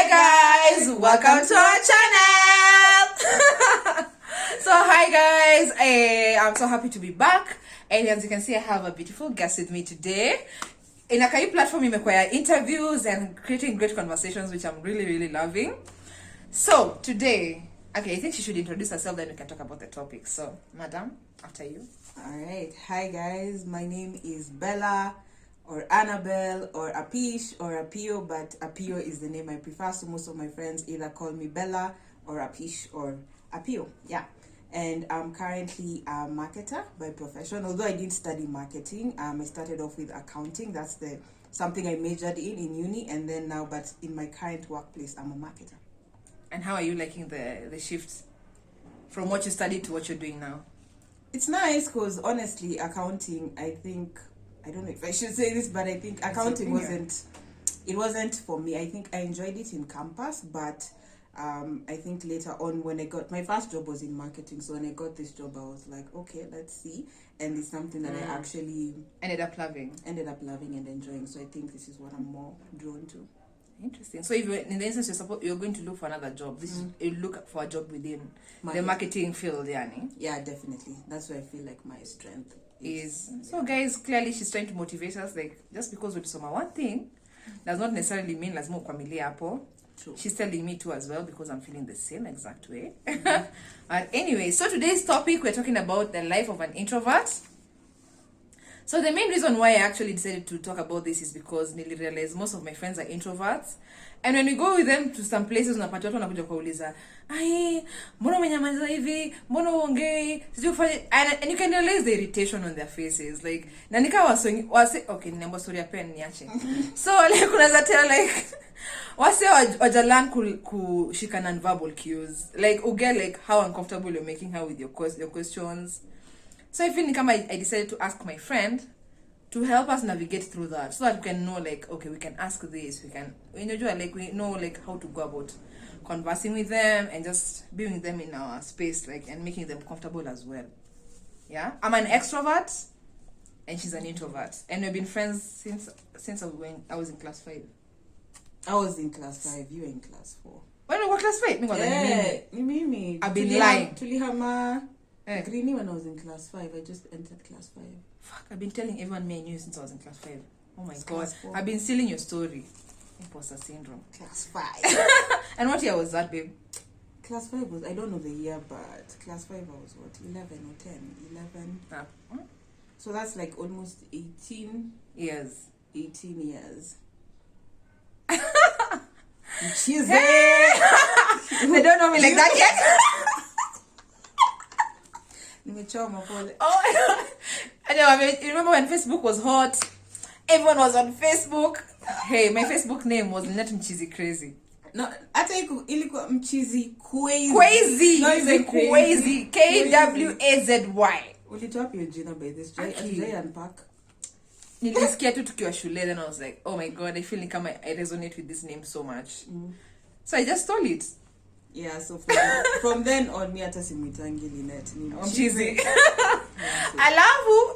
Hi guys, welcome to our channel. So hi guys, I'm so happy to be back, and as you can see I have a beautiful guest with me today. In a platform imekuwa interviews and creating great conversations, which I'm really loving. So today, okay, I think she should introduce herself, then we can talk about the topic. So madam, after you. All right. Hi guys, my name is Bella, or Annabelle, or Apish, or Apio, but Apio is the name I prefer, so most of my friends either call me Bella or Apish or Apio. Yeah. And I'm currently a marketer by profession, although I didn't study marketing. I started off with accounting. That's something I majored in uni, and then now, but in my current workplace, I'm a marketer. And how are you liking the shift from what you studied to what you're doing now? It's nice because honestly, accounting, I don't know if I should say this, but I think accounting wasn't for me. I think I enjoyed it in campus, but I think later on when I got my first job was in marketing. So when I got this job, I was like, okay, let's see. And it's something that I actually ended up loving and enjoying. So I think this is what I'm more drawn to. Interesting. So if you're in the instance you're going to look for another job, you look for a job within the marketing field, yani? Yeah, definitely. That's where I feel like my strength is. So guys, clearly she's trying to motivate us, like just because we do one thing does not necessarily mean lazima ukwamilia hapo. True. She's telling me too as well, because I'm feeling the same exact way. But anyway, so today's topic, we're talking about the life of an introvert. So the main reason why I actually decided to talk about this is because I realized most of my friends are introverts. And when we go with them to some places, unapata watu wanakuja kuuliza, "Ai, mbona umenyamaza hivi? Mbona uongei?" And you can realize the irritation on their faces. Like, na nika okay, niamba story ya pen niache. So like kunaweza tell like wajalan kushika non-verbal cues. Like uge like how uncomfortable you're making her with your questions. So I feel like I decided to ask my friend to help us navigate through that, so that we can know like, okay, we can ask this, we know like how to go about conversing with them and just being with them in our space, like, and making them comfortable as well. Yeah, I'm an extrovert and she's an introvert, and we've been friends since I was in class 5. I was in class 5, you were in class 4. When we were class 5, me. I've been lying. Tulihama Greeny when I was in class 5. I just entered class 5. Fuck, I've been telling everyone me I knew since I was in class 5. Oh my god. 4. I've been stealing your story. Imposter syndrome. Class 5. And what year was that, babe? Class 5 was, I don't know the year, but class 5 I was what, 11 or 10? 11. So that's like almost 18 years. 18 years. Hey! They don't know me like that yet. Oh, I know. Remember when Facebook was hot? Everyone was on Facebook. Hey, my Facebook name was Net Mchizi Crazy. No, hata ilikuwa Mchizi Crazy. Crazy. Not even crazy. K-W-A-Z-Y. Ulitoa hapo jina by this day. Ajay unpack. Nilisikia tu tukiwa shule, then I was like, oh my god, I feel like I resonate with this name so much. So I just stole it. Yeah, so from then on, me hata simuitangi Linet. Mchizi. Alafu,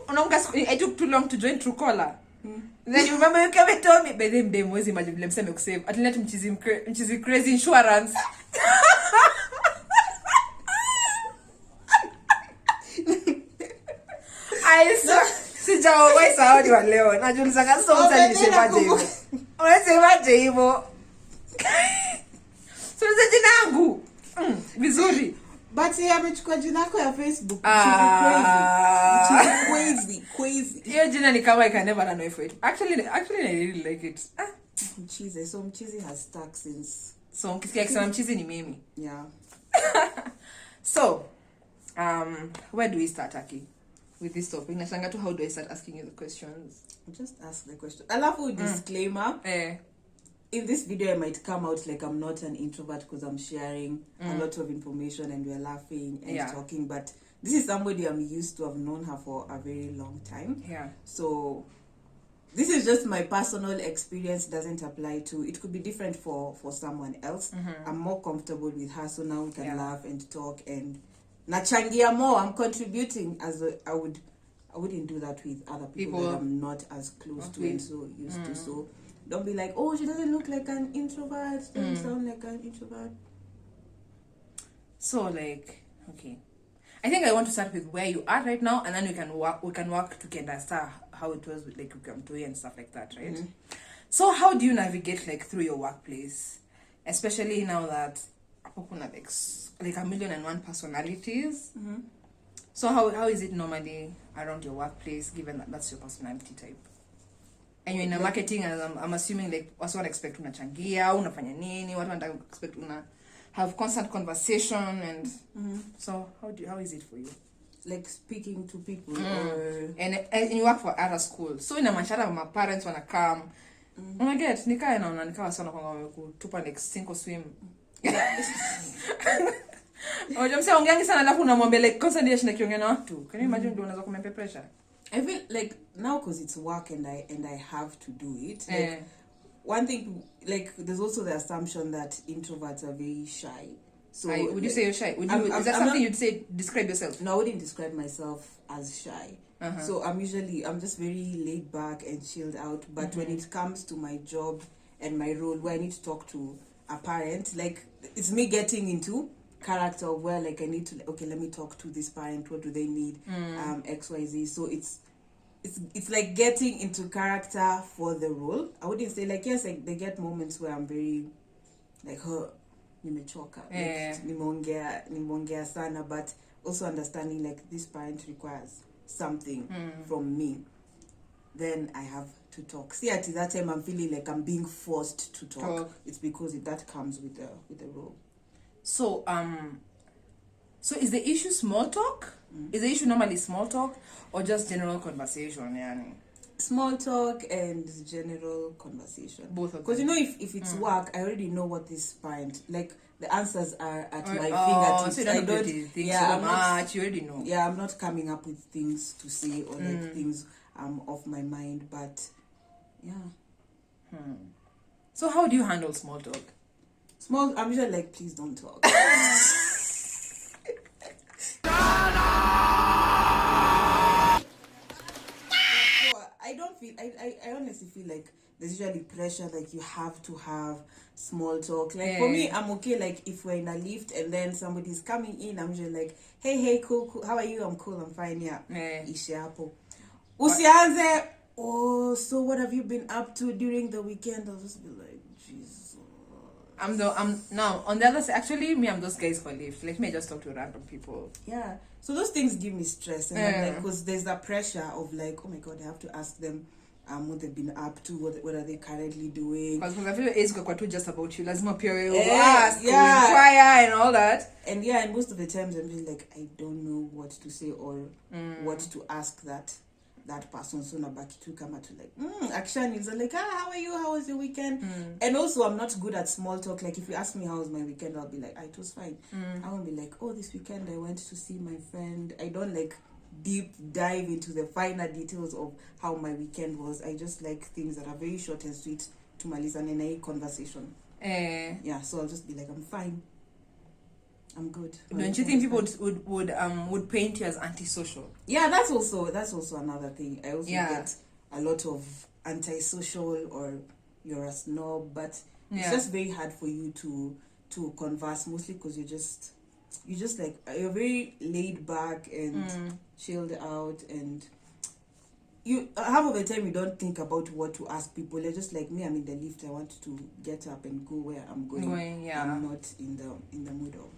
I took too long to join Truecaller. Then you remember you came and told me, by them day mwezi imagine vile mseme kusave. At Linet Mchizi Crazy Insurance. I saw sijawahi sawa wa leo. Najiuliza kama sio mtanisemaje hivyo. Unasemaje hivyo? So jina yangu vizuri, but amechukua jina yako ya Facebook. Crazy. Hiyo jina ni kama I can never run away from it. Actually I really like it. Mchizi. So Mchizi has stuck since. So mkisikia kisema Mchizi ni mimi. Yeah. So where do we start, Aki, with this topic? Nashanga tu, how do I start asking you the questions? Just ask the question. Alafu disclaimer. In this video, I might come out like I'm not an introvert because I'm sharing a lot of information and we're laughing and talking. But this is somebody I'm used to. I've known her for a very long time. Yeah. So this is just my personal experience. Doesn't apply to. It could be different for someone else. I'm more comfortable with her, so now we can laugh and talk and nachangia more. I'm contributing I wouldn't do that with other people that I'm not as close to and so used to. So Don't be like, oh, she doesn't look like an introvert, doesn't sound like an introvert. So like, okay, I think I want to start with where you are right now, and then we can work together, start how it was with like Ukam and stuff like that, right? So how do you navigate like through your workplace, especially now that kuna like a million and one personalities? So how is it normally around your workplace, given that that's your personality type? And you're in a marketing, and I'm assuming like what's what expect unachangia, unafanya nini, what want expect una have constant conversation, and so how is it for you? Like speaking to people, or and you work for other school, so in a mashara my parents wanna come. Oh my god, nikae naona nikawa sana kwamba wamekutupa like sink swim. Unajua ongeangi sana alafu unamwambia like concentration akiongea na watu. Can you imagine ndio unaweza kumempe pressure? I feel like now because it's work and I have to do it. Like one thing, like there's also the assumption that introverts are very shy. So would you say you're shy? Is that something you'd say describe yourself? No, I wouldn't describe myself as shy. So I'm just very laid back and chilled out. But when it comes to my job and my role, where I need to talk to a parent, like it's me getting into character of where like I need to, okay, let me talk to this parent. What do they need? XYZ. So it's like getting into character for the role. I wouldn't say like, yes, like they get moments where I'm very like nimechoka, nimeongea sana, but also understanding like this parent requires something from me, then I have to talk. See, at that time I'm feeling like I'm being forced to talk. It's because that comes with the role. So so is the issue small talk? Is the issue normally small talk or just general conversation? Yani? Small talk and general conversation. Both of them. Because you know, if it's work, I already know what this parent, like the answers are at my fingertips. So you don't think so much. You already know. Yeah, I'm not coming up with things to say or like things off my mind, but yeah. So how do you handle small talk? I'm usually like, please don't talk. I honestly feel like there's usually pressure, like you have to have small talk. Like for me, I'm okay. Like if we're in a lift and then somebody's coming in, I'm usually like, hey, cool. How are you? I'm cool. I'm fine. Yeah. Ishi hapo. Usianze. Oh, so what have you been up to during the weekend? I'll just be like, Jesus. I'm now on the other side. Actually, I'm those guys for lift. Let me just talk to random people. Yeah. So those things give me stress, and I'm like, because there's that pressure of like, oh my god, I have to ask them what they've been up to, what are they currently doing. Because I feel it's quite just about you. Lazima pia ask, inquire and all that. And most of the times I'm just like, I don't know what to say or what to ask that person. So nabaki tu kama to like action is like, how are you? How was your weekend? And also I'm not good at small talk. Like if you ask me how was my weekend, I'll be like, it was fine. I won't be like, oh, this weekend I went to see my friend. I don't like deep dive into the finer details of how my weekend was. I just like things that are very short and sweet to maliza nene conversation. Yeah, so I'll just be like, I'm fine, I'm good. Don't you think people would paint you as antisocial? Yeah, that's also another thing. I also get a lot of antisocial or you're a snob, but it's just very hard for you to converse, mostly because you're just like, you're very laid back and chilled out, and you half of the time you don't think about what to ask people. You're just like, me, I'm in the lift, I want to get up and go where I'm going. I'm not in the mood of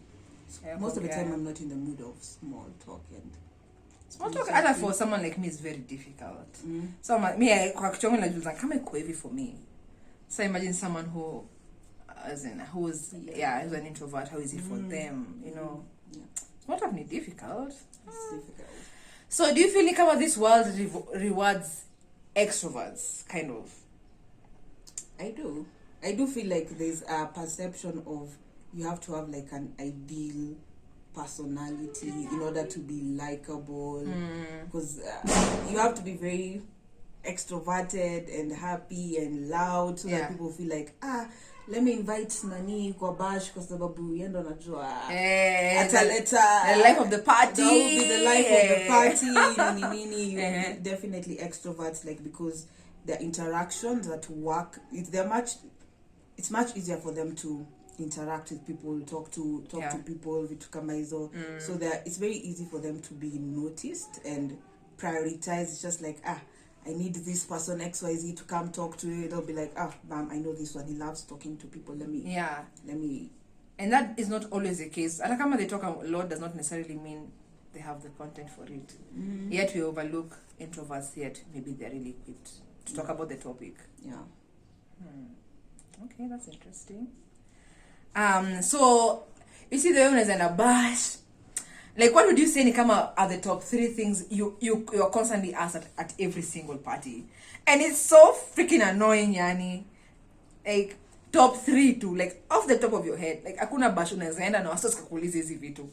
most of the time I'm not in the mood of small talk. And small talk either for someone like me is very difficult. So me kwa kichongo najuza kama iko hivi for me. So imagine someone who's an introvert, how is it for them, you know? Small talk is difficult. It's difficult. So do you feel like this world rewards extroverts, kind of? I do feel like there's a perception of you have to have like an ideal personality in order to be likable, because you have to be very extroverted and happy and loud so that people feel like, let me invite nani kwa bash kwa sababu yendo najua ataleta the life of the party. That will be the life of the party. Nini. Definitely extroverts, like, because their interactions that work. It's much easier for them to interact with people, talk to people, vitu kama hizo. So it's very easy for them to be noticed and prioritized. It's just like, I need this person XYZ to come talk to you. They'll be like, bam, I know this one. He loves talking to people. Let me. And that is not always the case. Atakama they talk a lot does not necessarily mean they have the content for it. Yet we overlook introverts. Yet maybe they're really equipped to talk about the topic. Yeah. Okay, that's interesting. So you see the owners and a bash. Like, what would you say are the top 3 things you're constantly asked at every single party? And it's so freaking annoying, yani. Like, top 3 too. Like, off the top of your head. Like, hakuna bash unazaenda na wasoska kuuliza hizi vitu.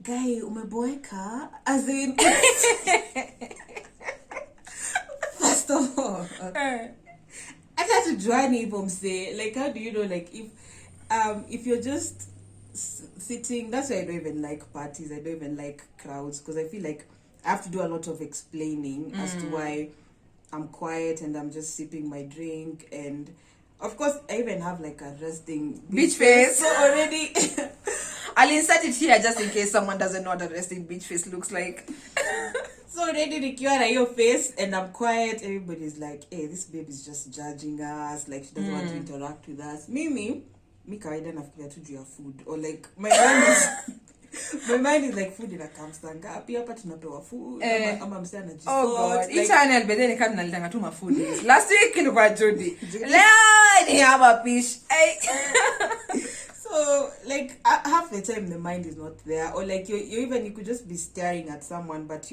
Guy, umeboeka? As in... First of all... I had to join him say, like, how do you know, like, if you're just sitting, that's why I don't even like parties, I don't even like crowds, because I feel like I have to do a lot of explaining as to why I'm quiet and I'm just sipping my drink, and of course I even have like a resting beach face. So already I'll insert it here just in case someone doesn't know what a resting beach face looks like. So already nikiwa na your face and I'm quiet, everybody's like, hey, this babe is just judging us, like she doesn't want to interact with us. Mi kawaida nafikiria tu juu ya food, or like my mind is like food inakamsta ngapi hapa tunapewa food ama msee anajisort. Oh god, like, each channel bedeni kama nalitanga tu mafood. Last week ilikuwa Judy. Leo ni hapa fish. So like half the time the mind is not there, or like you could just be staring at someone but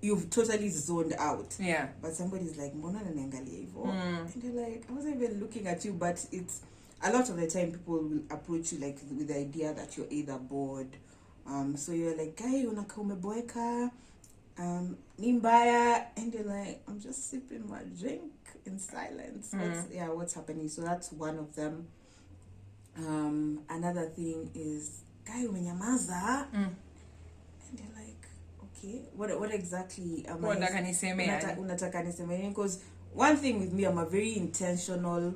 you've totally zoned out. Yeah. But somebody's like, mbona naniangalia hivyo? And you're like, I wasn't even looking at you, but it's a lot of the time people will approach you like with the idea that you're either bored. So you're like, guy, unakaa umeboeka, ni mbaya, and you're like, I'm just sipping my drink in silence. What's happening? So that's one of them. Another thing is, guy, umenyamaza, and you're like, okay, what exactly am I? Unataka niseme? Because one thing with me, I'm a very intentional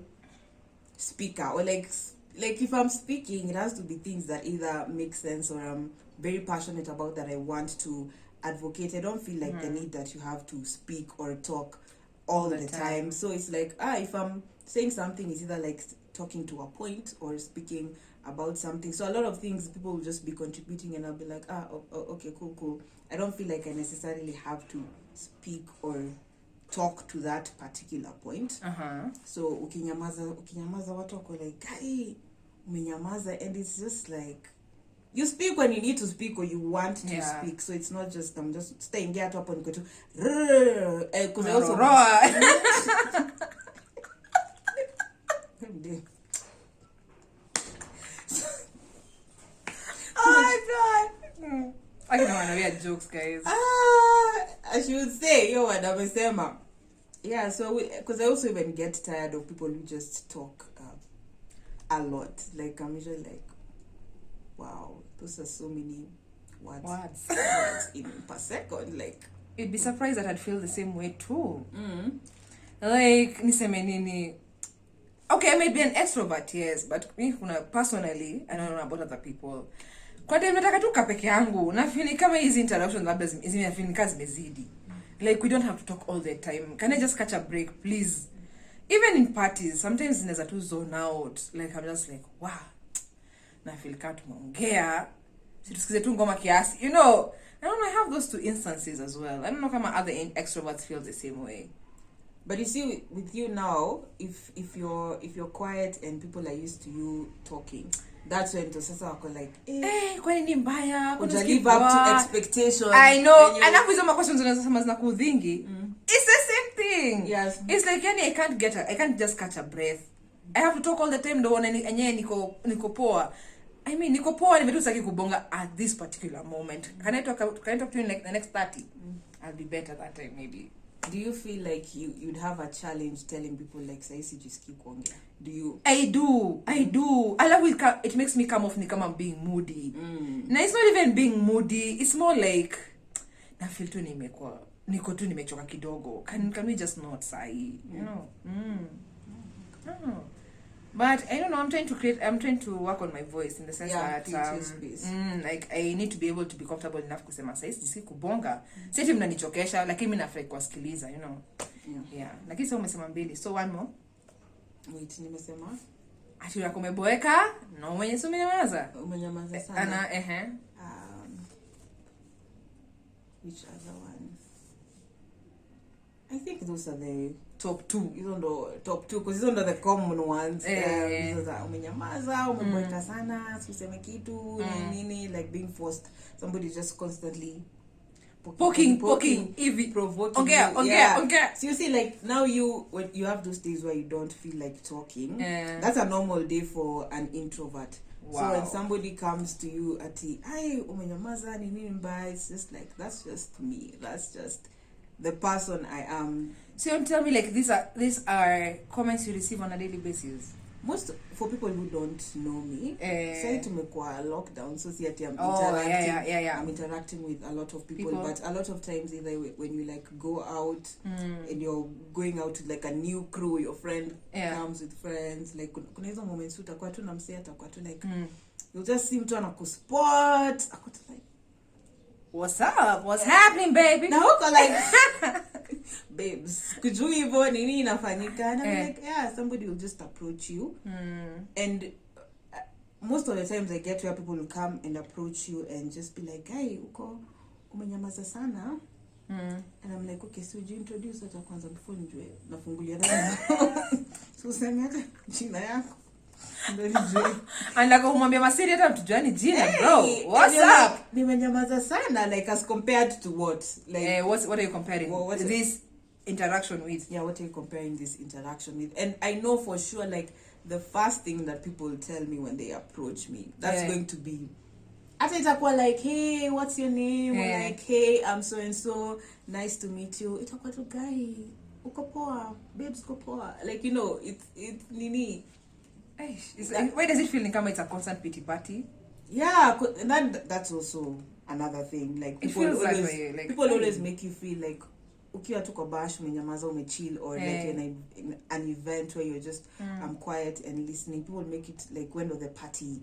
speaker, or like if I'm speaking, it has to be things that either make sense or I'm very passionate about, that I want to advocate. I don't feel like the need that you have to speak or talk all the time. So it's like, if I'm saying something, it's either like talking to a point or speaking about something. So a lot of things people will just be contributing, and I'll be like, okay, cool. I don't feel like I necessarily have to speak or talk to that particular point. So ukinyamaza watu wako like, guy, umenyamaza, and it's just like, you speak when you need to speak or you want to speak. So it's not just I'm just staying there to hapo niko tu because I also I don't know, we had jokes, guys. I should say, yo, wadamesema. Yeah, so because I also even get tired of people who just talk a lot. Like, I'm usually like, wow, those are so many words in per second. Like, you'd be surprised that I'd feel the same way too. Like, niseme nini. Okay, I might be an extrovert, yes, but personally, I don't know about other people. Kwa time nataka tu kapeke yangu, na feel kama hizi interruptions labda zimefika zimezidi. Like, we don't have to talk all the time. Can I just catch a break, please? Even in parties, sometimes inaweza tu zone out. Like, I'm just like, wow. Na feel kama tumeongea. Situsikize tu ngoma kiasi. You know, I don't know, I have those two instances as well. I don't know kama other extroverts feel the same way. But you see, with you now, if you're quiet and people are used to you talking, that's when sasa wako like, kwani ni mbaya? Uja live up to expectations. I know. And hapo hizo questions unazosema zinakudhingi. It's the same thing. Yes. It's like, I can't just catch a breath. I have to talk all the time ndo enyewe niko poa. I mean, niko poa nimetutaki kubonga at this particular moment. Can I talk to you in like the next 30? I'll be better that time maybe. Do you feel like you'd have a challenge telling people like saisi jiski kuongea? Do you? I do. I love it makes me come off ni kama being moody. Now it's not even being moody. It's more like na feel tu nimekuwa niko tu nimechoka kidogo, can we just not say, you know? But I don't know, I'm trying to work on my voice in the sense that like I need to be able to be comfortable enough kusema sasa sisi kubonga. Sisi mnanichokesha lakini mimi nafurahi kuwasikiliza, you know. Yeah. Lakini sasa umesema mbili. So one more. Wait, nimesema ati yako umeboeka na mwenye umenyamaza. Umenyamaza sana. Which other one? I think those are the top two. You know, top two because these are the common ones. Umenyamaza, umeboeka sana, usiseme kitu, nini, like being forced. Somebody just constantly poking, provoking. Okay. So you see, like now when you have those days where you don't feel like talking, that's a normal day for an introvert. Wow. So when somebody comes to you ati, "Ay, umenyamaza nini mbaya," it's just like, that's just me. That's just the person I am. So you tell me, like, these are comments you receive on a daily basis? Most for people who don't know me, say tumekuwa lockdown, so see I'm interacting with a lot of people, but a lot of times either when you like go out and you're going out with like a new crew, your friend comes with friends, like kuna hizo moments utakuwa tu na msee atakuwa tu like you'll just see mtu anakuspot akuta like, what's up, what's happening baby, na huko like babes kujui hivyo nini inafanyika, and I'm like somebody will just approach you and most of the times I get where people will come and approach you and just be like, "Hey, uko umenyamaza sana," and I'm like, "Okay, so you introduce hata kwanza before nijue nafungulia na so sema hata jina yako ndio nijue." Anataka kumwambia masiri hata mtujuani jina, bro. What's up? Nimenyamaza sana, like as compared to what? Like what are you comparing? This interaction with? Yeah, what are you comparing this interaction with? And I know for sure, like the first thing that people tell me when they approach me, that's going to be after itakuwa like, "Hey, what's your name?" Or like, "Hey, I'm so and so, nice to meet you." Itakuwa tu, "Guy, uko poa, babes uko poa." Like, you know, it's nini. Why does it feel like it's a constant pity party? Yeah, and that's also another thing. Like people always make you feel like ukiwa tu kwa bash umenyamaza umechill, or like in an event where you're just quiet and listening, people make it like when of the party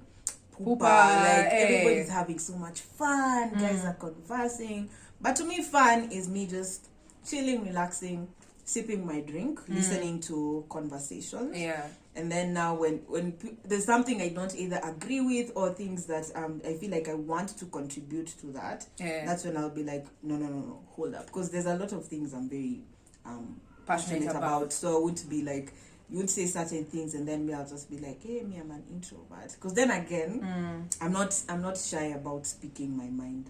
pooper, like everybody's having so much fun, guys are conversing, but to me fun is me just chilling, relaxing, sipping my drink, listening to conversations. And then now when there's something I don't either agree with or things that I feel like I want to contribute to that, that's when I'll be like, no, hold up, because there's a lot of things I'm very passionate about. So I would be like, you would say certain things and then me I'll just be like, "Hey, me, I'm an introvert," because then again I'm not shy about speaking my mind,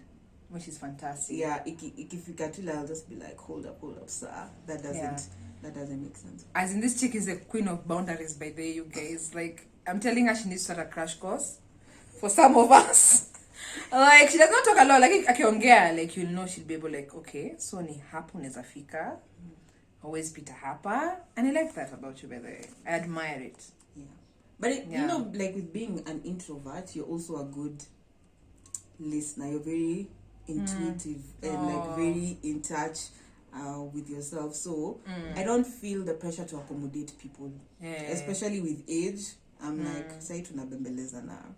which is fantastic. Yeah, ikifika tu I'll just be like, hold up sir, that doesn't make sense. As in, this chick is a queen of boundaries, by the way, you guys. Like, I'm telling her she needs to start a crash course for some of us. Like, she does not talk a lot. Like, akiongea, like, you'll know she'll be able, like, okay, so ni hapo neza fika. Always pita hapa. And I like that about you, by the way. I admire it. Yeah. But, you know, like, with being an introvert, you're also a good listener. You're very intuitive and, like, very in touch with yourself, so I don't feel the pressure to accommodate people, especially with age. I'm like, say tunabembelezana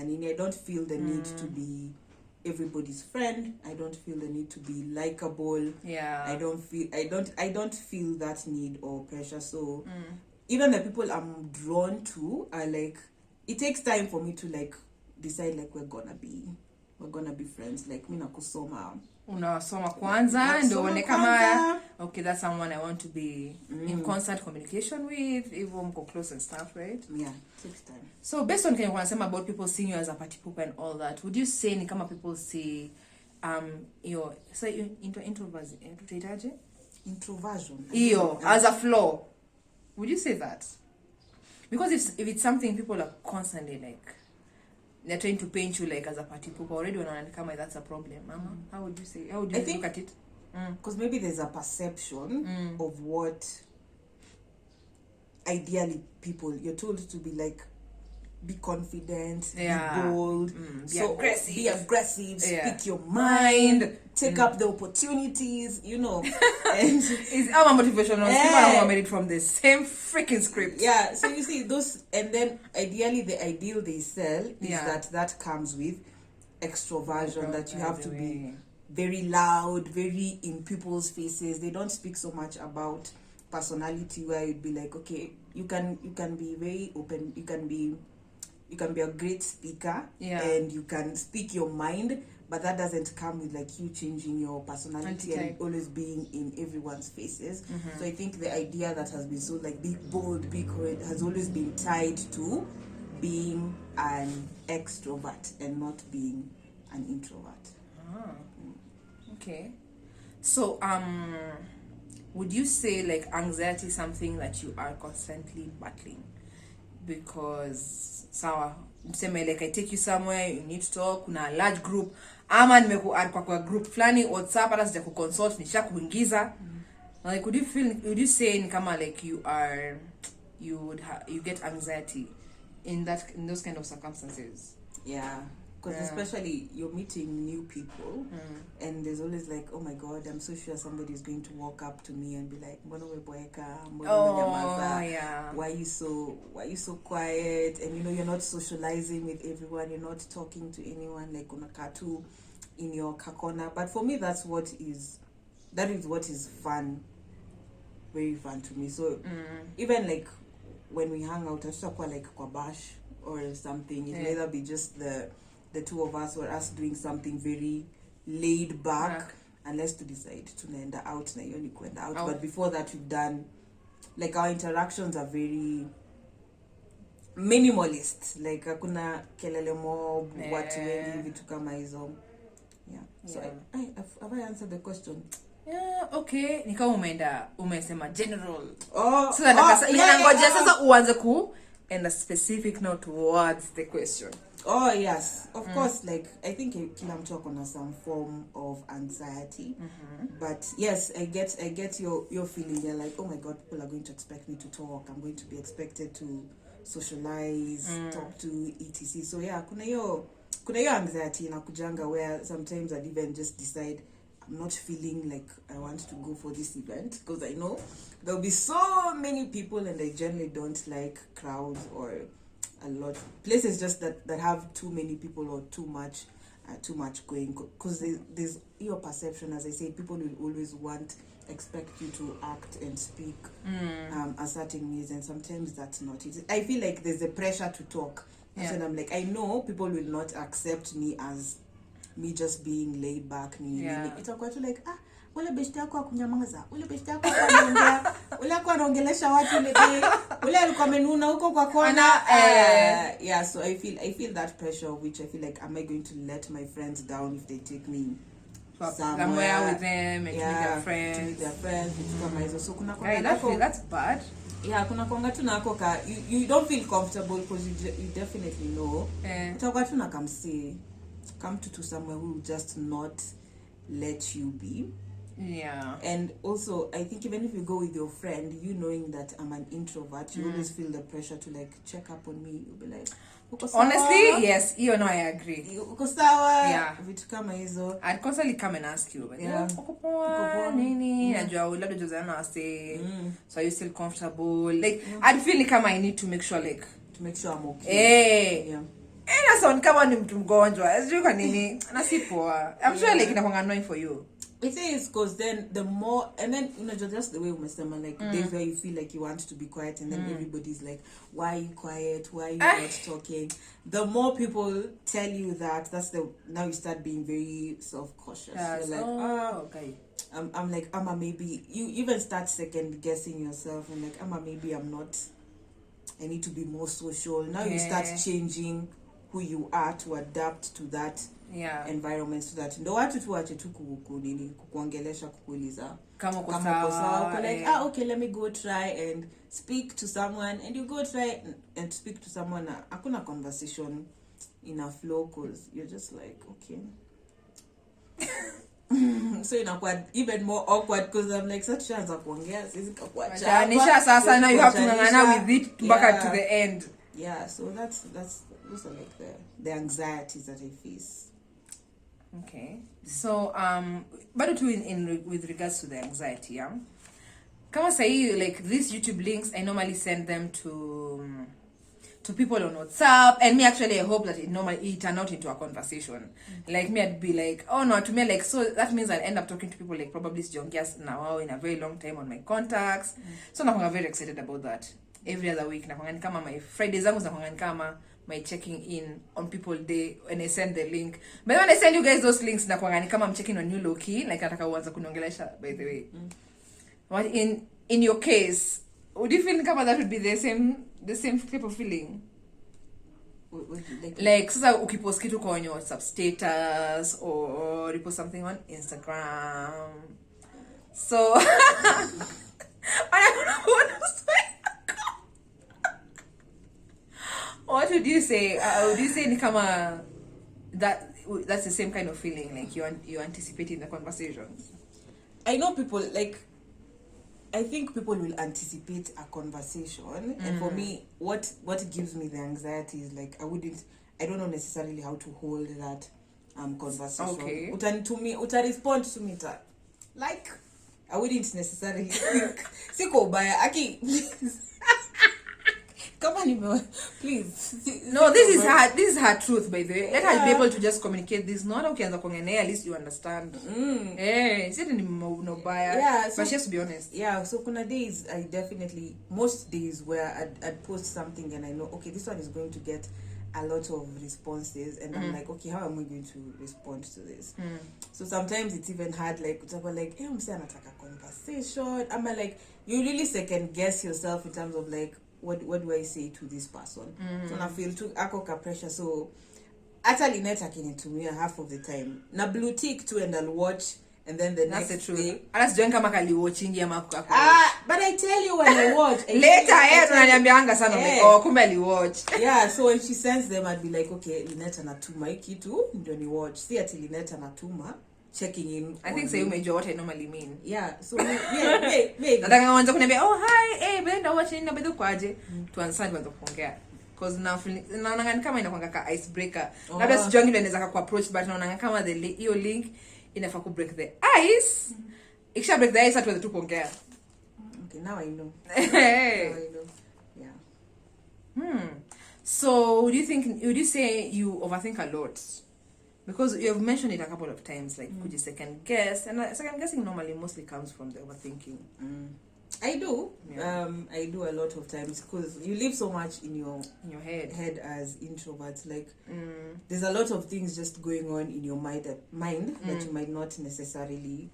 nini. I don't feel the need to be everybody's friend. I don't feel the need to be likable. I don't feel that need or pressure. So even the people I'm drawn to are like, it takes time for me to like decide like we're gonna be friends. Like mina kusoma unasoma kwanza ndio uone kama okay, that's someone I want to be in constant communication with, even mko close and stuff, right? Yeah, takes time. So based on what you about people seeing you as a party pooper and all that, would you say ni kama people see your introversion as a flaw? Would you say that? Because if it's something people are constantly like, they're trying to paint you like as a party pooper, already wanaona kama that's a problem. How would you look at it? Because maybe there's a perception of what ideally people, you're told to be like be confident, Yeah. be bold, Be aggressive. be aggressive, Yeah. speak your mind, take up the opportunities, and It's our motivational. People are made it from the same freaking script. yeah. So you see those, and then ideally the ideal they sell is that comes with extroversion, that you have to be very loud, very in people's faces. They don't speak so much about personality, where you'd be like, okay, you can be very open, you can be a great speaker, and you can speak your mind, but that doesn't come with like you changing your personality and always being in everyone's faces. So I think the idea that has been so like be bold, be courageous, has always been tied to being an extrovert and not being an introvert. Okay. So would you say like anxiety is something that you are constantly battling? Because like I take you somewhere, you need to talk, kuna a large group, ama nimekuadd kwa group flani WhatsApp, hata sija kuconsult nisha kuingiza. Like would you say ni kama like you get anxiety in those kind of circumstances? Yeah. Because especially you're meeting new people, and there's always like, oh my god, I'm so sure somebody is going to walk up to me and be like, why are you so quiet? And you're not socializing with everyone, you're not talking to anyone, like on a katu in your kakona. But for me, that is what is fun, very fun to me. So even like when we hang out, like kwa bash or something, it may either be just the two of us, or us doing something very laid back, unless to decide to end out na yoni kwenda out. But before that, we've done like our interactions are very minimalist, like hakuna kelele mob, watu wengi, vitu kama hizo. So have I answered the question? Yeah, okay. Ni kama umesema general. So ngoja sasa uanze ku and a specific note towards the question. Oh yes, of course. Like I think kila mtu akona some form of anxiety, but yes, I get your feeling. You're like, oh my god, people are going to expect me to talk. I'm going to be expected to socialize, talk to etc. So yeah, kuna hiyo anxiety na kujanga, where sometimes I'd even just decide I'm not feeling like I want to go for this event, because I know there'll be so many people, and I generally don't like crowds or a lot of places just that have too many people or too much going, because there's your perception. As I say, people will always expect you to act and speak a certain ways, and sometimes that's not it. I feel like there's a pressure to talk. And I'm like, I know people will not accept me as me just being laid back. It's quite like, ule beshte yako akunyamaza, ule beshte yako anaongea, ule anaongelesha watu ile day, ule alikuwa amenuna huko kwa kona. So I feel that pressure, which I feel like, am I going to let my friends down if they take me somewhere with them and to meet their friends? So kuna that's bad. Kuna konga tu nako ka you don't feel comfortable, because you definitely know utakuwa tu na come to somewhere who will just not let you be. And also I think even if you go with your friend, you knowing that I'm an introvert, you always feel the pressure to like check up on me. You'll be like, honestly, yes, I agree. Uko sawa, vitu kama hizo. I'd constantly come and ask you, but uko poa nini, najua labda jozana wase, so are you still comfortable? Like I'd feel like I need to make sure I'm okay. Sound kama ni mtu mgonjwa. Sijui kwa nini. Na si poa. I'm sure like inakuwa annoying for you. It is, because then the more, and then just the way umesema, like days where you feel like you want to be quiet, and then everybody's like, why are you quiet, why are you not talking? The more people tell you that, now you start being very self-cautious. You're like, okay. I'm like, maybe you even start second guessing yourself, and like, maybe I'm not, I need to be more social. Now you start changing who you are to adapt to that environment, so that ndo watu tu wache tu kukuongelesha, kukuuliza kama uko sawa, like okay, let me go try and speak to someone, and you go try and speak to someone, hakuna conversation in a flow, because you're just like, okay. So inakuwa even more awkward, because I'm like, such chance of kuongea sisi kwa nisha sasa, now you have to ngangana with it back to the end. yeah, so that's those are like the anxieties that I face. Okay. So bado tu in with regards to the anxiety, yeah. Kama sahi, like these YouTube links, I normally send them to people on WhatsApp, and me actually I hope that it turn out into a conversation. Like me, I'd be like, oh no, to me, like, so that means I'll end up talking to people like probably sijaongea now in a very long time on my contacts. So I'm very excited about that. Every other week nakwanga kama my Fridays zangu nakwanga kama my checking in on people day when I send the link. But when I send you guys those links nakwanga kama I'm checking on you low key, like nataka uanza kuniongelesha by the way. But in your case, would you feel kama that would be the same type of feeling? Like sasa ukipost kitu kwa your WhatsApp status or repost something on Instagram, so I don't know what to say. What would you say? Would you say ni kama that's the same kind of feeling, like you anticipating the conversation? I know people, like, I think people will anticipate a conversation, and for me, what gives me the anxiety is like I don't know necessarily how to hold that conversation. Okay. Respond to me like I wouldn't necessarily think siko baya aki come on, please. No, this is her truth, by the way. Let her be able to just communicate this. Not okay, at least you understand. Yeah, but she has to be honest. Yeah, so kuna days most days where I'd post something and I know, okay, this one is going to get a lot of responses, and I'm like, okay, how am I going to respond to this? So sometimes it's even hard, like I'm saying a conversation. I'm like, you really second guess yourself in terms of like, what do I say to this person? So I feel too akoka pressure. So actually net akinitumia half of the time na blue tick too, and I'll watch, and then the that's next the truth. day Alas join kama kali watching ya but I tell you when I watch later tunaniambianga sana like oh kumbe ali watch. Yeah, so when she sends them I'd be like, okay, Lineta natuma hiki tu ndio ni watch. See ati Lineta natuma checking in. I think say umejua what I normally mean. Yeah, so maybe nataka wanza kuniambia oh hi Brenda watching na bedo kwaje to answer kwanza kuongea, because naona kama inakwanga ka icebreaker. Labda sijongi ndio inaweza ku approach, but naona kama hiyo link inafaa ku break the ice. Ikisha break the ice hatuweza tu kuongea. Okay, now I know. Yeah. So would you say you overthink a lot? Because you have mentioned it a couple of times, like could you second guess? And second guessing normally mostly comes from the overthinking. I do. Yeah. I do a lot of times because you live so much in your head as introverts. Like there's a lot of things just going on in your mind that you might not necessarily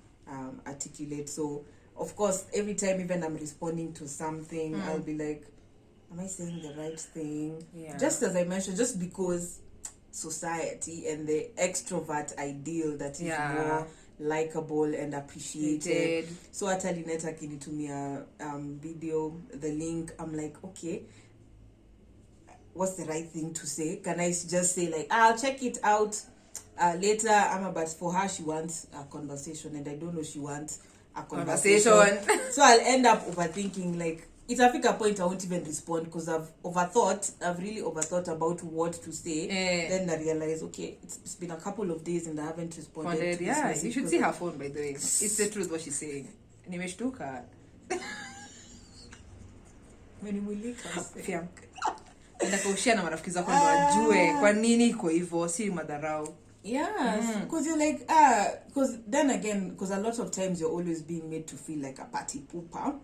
articulate. So of course, every time even I'm responding to something, I'll be like, am I saying the right thing? Yeah. Just as I mentioned, just because society and the extrovert ideal that is more likable and appreciated. So at Lineta akinitumia video, the link, I'm like, okay, what's the right thing to say? Can I just say like, I'll check it out later? But for her, she wants a conversation, and I don't know she wants a conversation. So I'll end up overthinking, like, it'll pick a point I won't even respond because I've really overthought about what to say. Then I realize, okay, it's been a couple of days and I haven't responded to this message. You should see her phone, by the way. It's the truth what she's saying. Nimeshtuka. Nitakushia na marafiki zako ndio wajue kwa nini iko hivyo, si madharau. Yeah, because you're like, because then again, because a lot of times you're always being made to feel like a party pooper.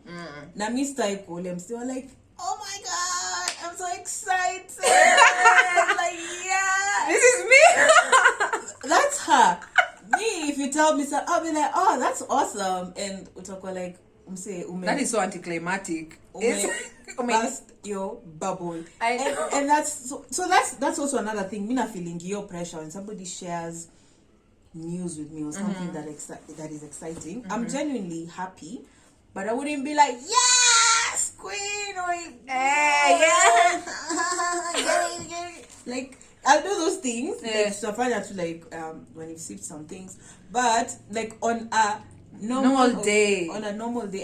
Now, Mr. Ikolem still like, oh my god, I'm so excited. Like, yeah. This is me. That's her. Me, if you tell me so, I'll be like, oh, that's awesome. And utakwa like, that is so anticlimactic. Burst your bubble. And that's so that's also another thing. Me not feeling your pressure when somebody shares news with me or something that is exciting. I'm genuinely happy, but I wouldn't be like, yes, queen, or yeah. Like I'll do those things. Like Safanya to like when you've sipped some things, but like on a normal day,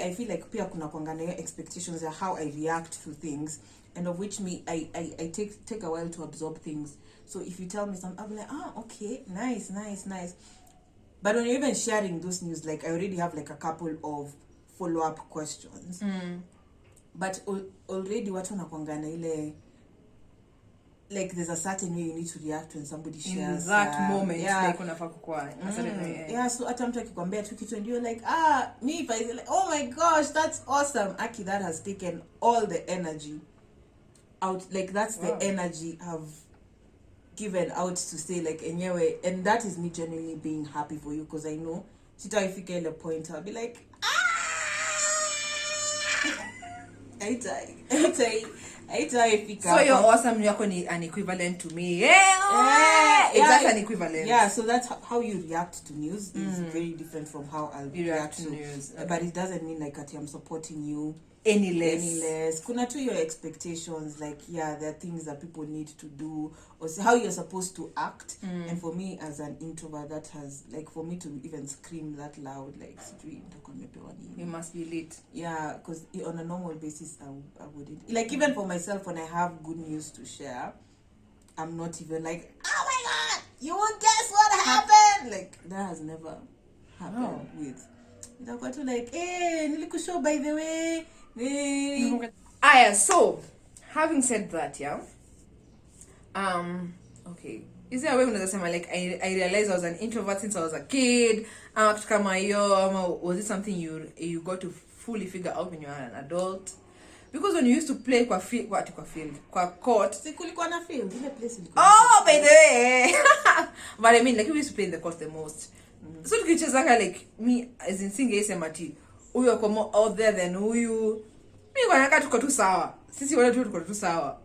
I feel like pia kuna kwanga na expectations of how I react to things, and of which me I take a while to absorb things. So if you tell me something, I'll be like, okay, nice. But when you're even sharing those news, like I already have like a couple of follow-up questions. But already watu wanakuanga na ile, like there's a certain way you need to react when somebody shares in that moment, yeah. like unafaa kukua a certain way. Yeah, so hata mtu akikwambia tu kitu and you're like, me if I say like, oh my gosh, that's awesome, Aki, that has taken all the energy out, like that's the energy I've given out to say like enyewe, and that is me genuinely being happy for you, because I know sitaifika ile point I'll be like so your awesome yako ni an equivalent to me. That's an equivalent. Yeah, so that's how you react to news is very different from how I'll react to news. Okay. But it doesn't mean like that I'm supporting you any less. Kuna tu your expectations, like there are things that people need to do or how you're supposed to act. And for me as an introvert, that has like, for me to even scream that loud, like You must be lit. Yeah, because on a normal basis I wouldn't, like even for myself when I have good news to share, I'm not even like, oh my god, you won't guess what happened, like that has never happened with itakuwa tu like, nilikushow by the way. So having said that, okay, is there a way unaweza sema like I realized I was an introvert since I was a kid, kitu kama hiyo, was it something you got to fully figure out when you are an adult? Because when you used to play kwa court, kulikuwa na field ile place ilikuwa, by the way. But I mean like we used to play in the court the most. So tukichezanga like me as in singesema ati huyu ako more out there than huyu. Mimi kwanaka tuko tu sawa. Sisi wale tuko tu sawa.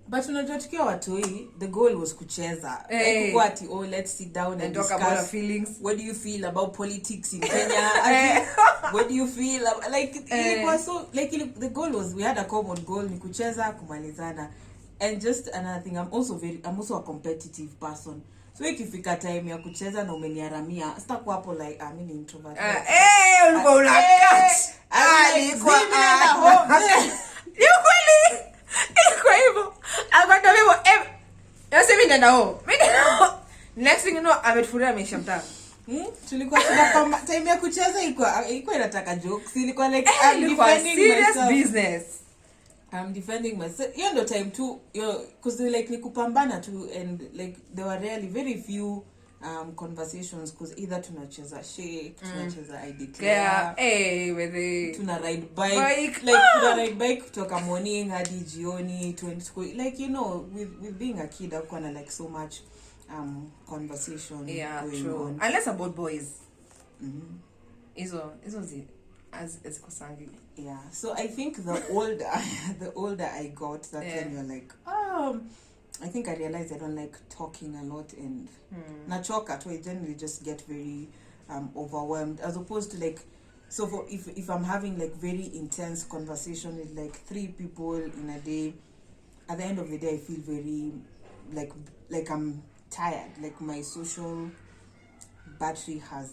But unajua tukiwa watoi, the goal was kucheza. Like what, let's sit down and talk discuss about our feelings. What do you feel about politics in Kenya? What do you feel about, like it was so like the goal was, we had a common goal, ni kucheza kumalizana. And just another thing, I'm also a competitive person. So ikifika time ya kucheza na umeniaramia, sitakuwa hapo like I'm an introvert. Ulikuwa unakat. Ilikuwa kweli. Ilikuwa hivyo. Akwenda hivyo. Yose mimi nenda home. Next thing you know, ametufuria ameisha mtaa. Tulikuwa tunapamba time ya kucheza ilikuwa inataka jokes. Ilikuwa like I'm defending serious myself. Business. I'm defending myself. You know time too, because they like ni kupambana too, and like there were really very few conversations, because either tunacheza shake, tunacheza I declare, tuna ride bike. Like tuna ride bike kutoka morning hadi jioni to school. Like with being a kid I've kind of like so much conversation going on. Unless about boys. Izo as kosangi. Yeah, so I think the older I got, that's when you're like, I think I realized I don't like talking a lot, and nachoka too. I generally just get very overwhelmed, as opposed to like, so for if I'm having like very intense conversation with like 3 people in a day, at the end of the day I feel very like I'm tired, like my social battery has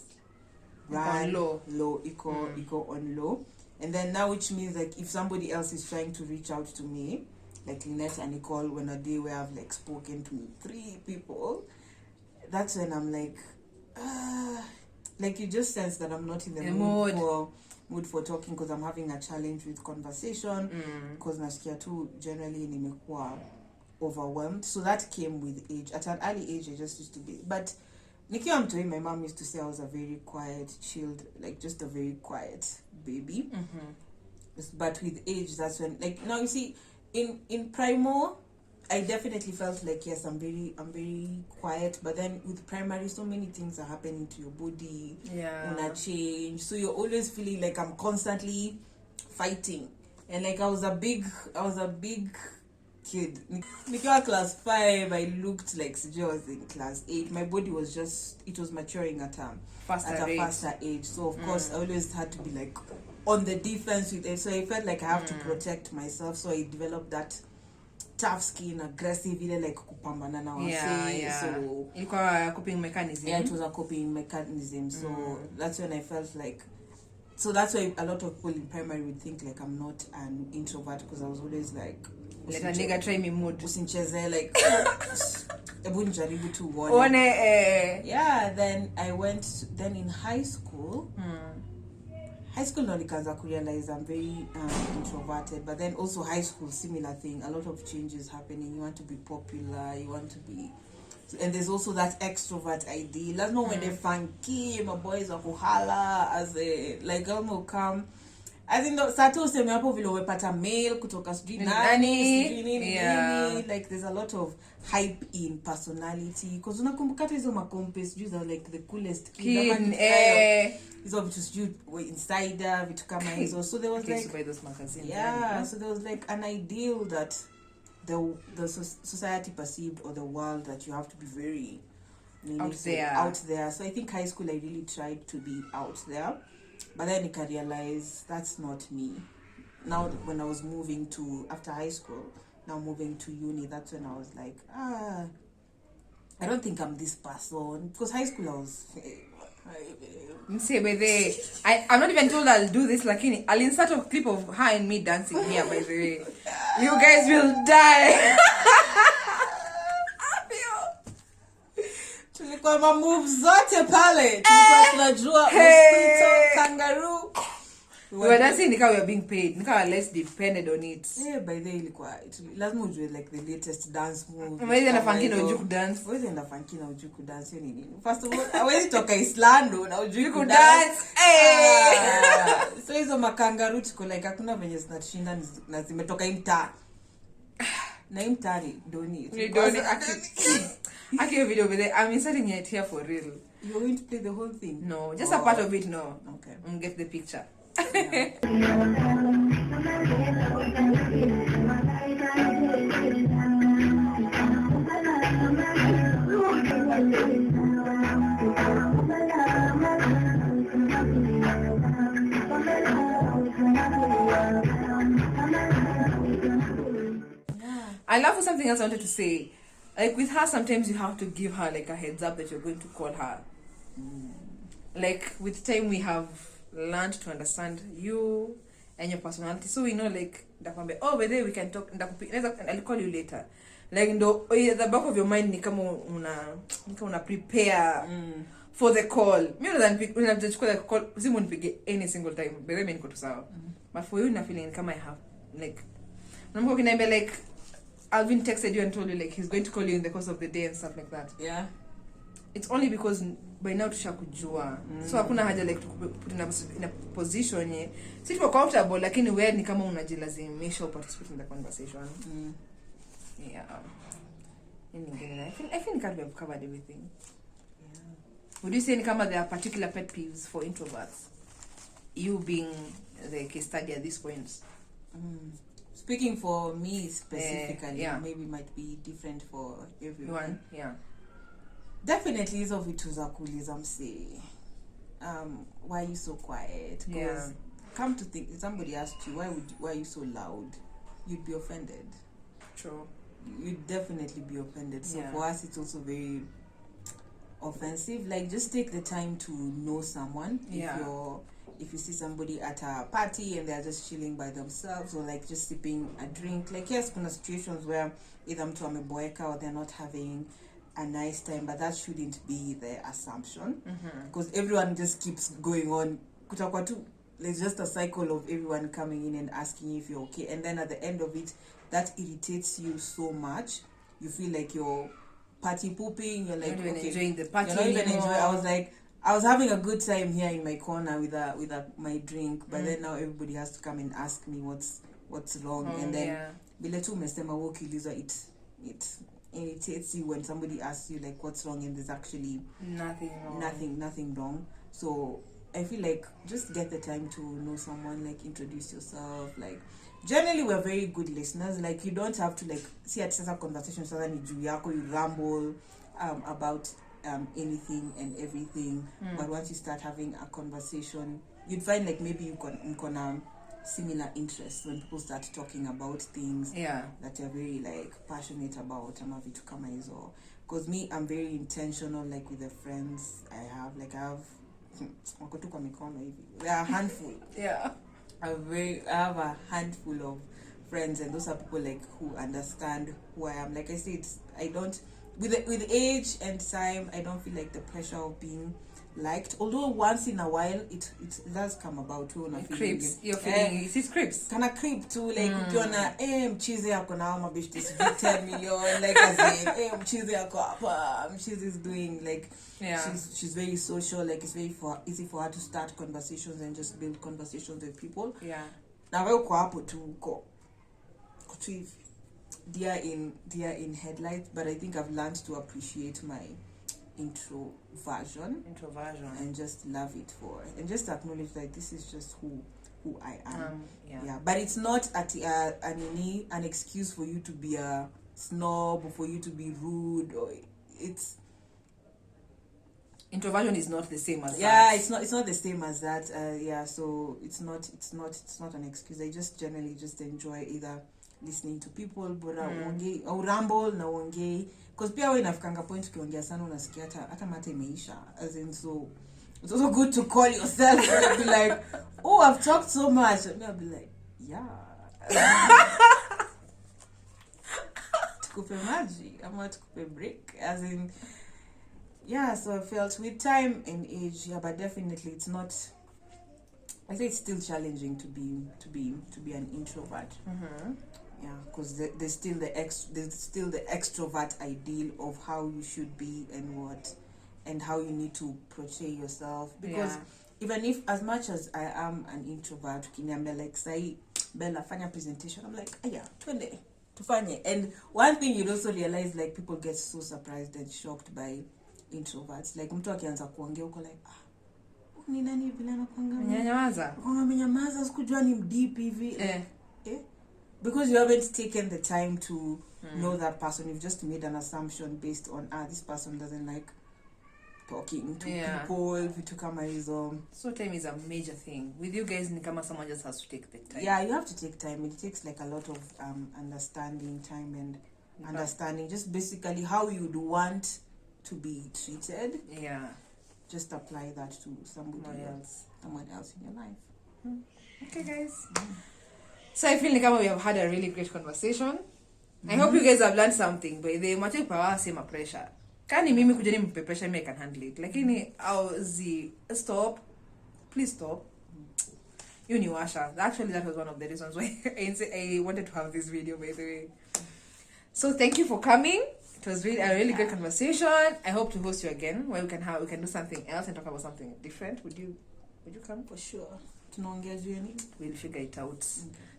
run low, eco on low. And then now, which means like if somebody else is trying to reach out to me, like Lynette and Nicole, when a day where I've like spoken to 3 people, that's when I'm like you just sense that I'm not in the mood for talking, because I'm having a challenge with conversation, because nasikia tu generally nimekuwa overwhelmed. So that came with age. At an early age I just used to be, but nikiwa mtoi, my mom used to say I was a very quiet, chilled, like just a very quiet baby. But with age, that's when, like, now you see, in Primo, I definitely felt like, yes, I'm very quiet. But then with primary, so many things are happening to your body. Una change, so you're always feeling like I'm constantly fighting. And like I was a big kid. Nikiwa class 5, I looked like I was in class 8. My body was it was maturing at a faster age. So of course I always had to be like on the defense with it. So I felt like I have to protect myself. So I developed that tough skin, aggressive, like kupambana na wase. So ilikuwa coping mechanism. Yeah, it was a coping mechanism. So that's when I felt like, so that's why a lot of people in primary would think like I'm not an introvert, because I was always like let a nigga try me mood. Usincheze like ebu nijaribu tu uone. One Yeah, then I went then in high school. High school now nikaanza kurealize I'm very introverted, but then also high school similar thing, a lot of changes happening. You want to be popular, you want to be, and there's also that extrovert idea. That's not when they're funky, my boys are kuhala as a like will come. I think sato useme hapo vile umepata mail kutoka sijui nani, like there's a lot of hype in personality because unakumbuka hizo makompe sijui za like the coolest kid hizo vitu sijui insider vitu kama hizo, so there was like buy those magazines, so there was like an ideal that the society perceived, or the world, that you have to be very out there. So I think high school I really tried to be out there, but then I realized that's not me. Now when I was moving to, after high school, now moving to uni, that's when I was like, I don't think I'm this person, because high school I was I'm not even told I'll do this, lakini I'll insert a clip of her and me dancing here, by the way. You guys will die. Tulikuwa ma moves zote pale. Tulikuwa tunajua mosquito, kangaroo. We were dancing nika we were being paid. Nika less depended on it. Yeah, by the way ilikuwa lazima ujue like the latest dance move. Wewe na funky na ujuku dance. Wewe na funky na ujuku dance ni nini? First of all, hawezi toka Islando na ujuku dance. So hizo makangaroo tuko like hakuna venye zinatushinda na zimetoka imta. Na imtari doni. Actually, video over there. I'm inserting it here for real. You're going to play the whole thing? No, just a part of it. No. Okay. Get the picture. I love something else I wanted to say. Like with her, sometimes you have to give her like a heads up that you're going to call her. Like with time, we have learned to understand you and your personality, so we know like oh, whether we can talk. I'll call you later. Like the back of your mind, ni kama una prepare for the call. Me than just call the call. Simon pick any single time. But I mean, go to sawa. But for you, na feeling come I have like. I'm talking about like. Alvin texted you and told you like he's going to call you in the course of the day and stuff like that. Yeah. It's only because by now tushakujua. So hakuna haja like to put in a position ye. Si tuko comfortable lakini wewe ni kama unajilazimisha participate in the conversation. Yeah. I think we have covered everything. Yeah. Would you say kama there are particular pet peeves for introverts? You being the case study at this point. Speaking for me specifically, maybe might be different for everyone. Yeah. Definitely hizo vitu za kuuliza mse. Why are you so quiet? Because come to think, if somebody asked you why are you so loud, you'd be offended. True. You'd definitely be offended. So Yeah. for us it's also very offensive. Like just take the time to know someone. If you see somebody at a party and they're just chilling by themselves, or like just sipping a drink, like yes, kuna situations where either mtu ameboeka or they're not having a nice time, but that shouldn't be the assumption, because everyone just keeps going on. Kutakuwa tu, there's just a cycle of everyone coming in and asking you if you're okay, and then at the end of it, that irritates you so much. You feel like you're party pooping. You're like, okay, enjoying the party. You're not even enjoying. I was having a good time here in my corner with my drink, but then now everybody has to come and ask me what's wrong, and then bila tu umesema ukiulizwa it irritates you when somebody asks you like what's wrong, and there's actually nothing wrong. So I feel like just get the time to know someone, like introduce yourself. Like generally we're very good listeners. Like you don't have to like see at sasa conversation sasa ni juu yako, you ramble about anything and everything, but once you start having a conversation, you'd find like maybe you can similar interests when people start talking about things that you're very like passionate about, ama vitu kama hizo. Because me, I'm very intentional, like with the friends I have wako tu kwa mikono hivi, they are a handful. I I have a handful of friends, and those are people like who understand who I am. Like I said, I don't with age and time, I don't feel like the pressure of being liked, although once in a while it does come about too. It creeps. You're feeling it creeps. Kind of creep too, like ukiona mchizi yako na mabishti 10 million, like as in mchizi yako hapa, mchizi is doing like she's very social, like it's very easy for her to start conversations and just build conversations with people. Na wewe uko hapo tu uko deer in headlights, but I think I've learned to appreciate my introversion and just love it and just acknowledge that this is just who I am. But it's not an excuse for you to be a snob or for you to be rude, or it's introversion is not the same as that. It's not the same as that. So it's not an excuse. I just generally just enjoy either listening to people bora uongee au ramble na uongee, because pia wewe inafikanga point ukiongea sana unasikia hata mate imeisha, as in, so it's also good to call yourself and be like, oh, I've talked so much, and I'll be like, tukupe maji ama tukupe break, as in, so I felt with time and age, but definitely it's not, I say it's still challenging to be an introvert. Because there's still the extrovert ideal of how you should be and how you need to portray yourself. Because even if, as much as I am an introvert, ukiniambia like say Bella fanya presentation, I'm like, twende tufanye. And one thing you'd also realize, like, people get so surprised and shocked by introverts. Like mtu akianza kuongea uko like, ni nani vile anapanga mnyamaza sikujua ni mdeep hivi. Because you haven't taken the time to know that person. You've just made an assumption based on this person doesn't like talking to people. If you took so time is a major thing with you guys. Ni kama someone just has to take the time. You have to take time. It takes like a lot of understanding, time and understanding. Just basically how you'd want to be treated. Just apply that to someone else in your life. Okay, guys. So I feel like we have had a really great conversation. I hope you guys have learned something. But the material power same pressure. Kani mimi kujeni mpe pressure, me can handle it. Lakini stop. Please stop. You ni washa. Actually, that was one of the reasons why I wanted to have this video, by the way. So thank you for coming. It was really a really good conversation. I hope to host you again, where we can do something else and talk about something different. Would you come? For sure. We'll figure it out.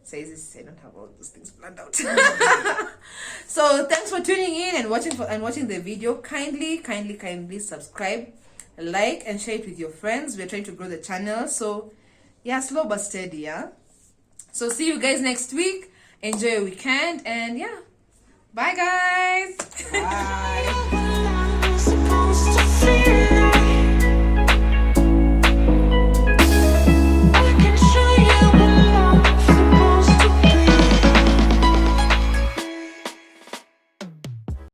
Says I don't have all those things planned out. So thanks for tuning in and watching the video. Kindly subscribe, like, and share it with your friends. We're trying to grow the channel, so slow but steady. So see you guys next week. Enjoy your weekend, and bye guys. Bye.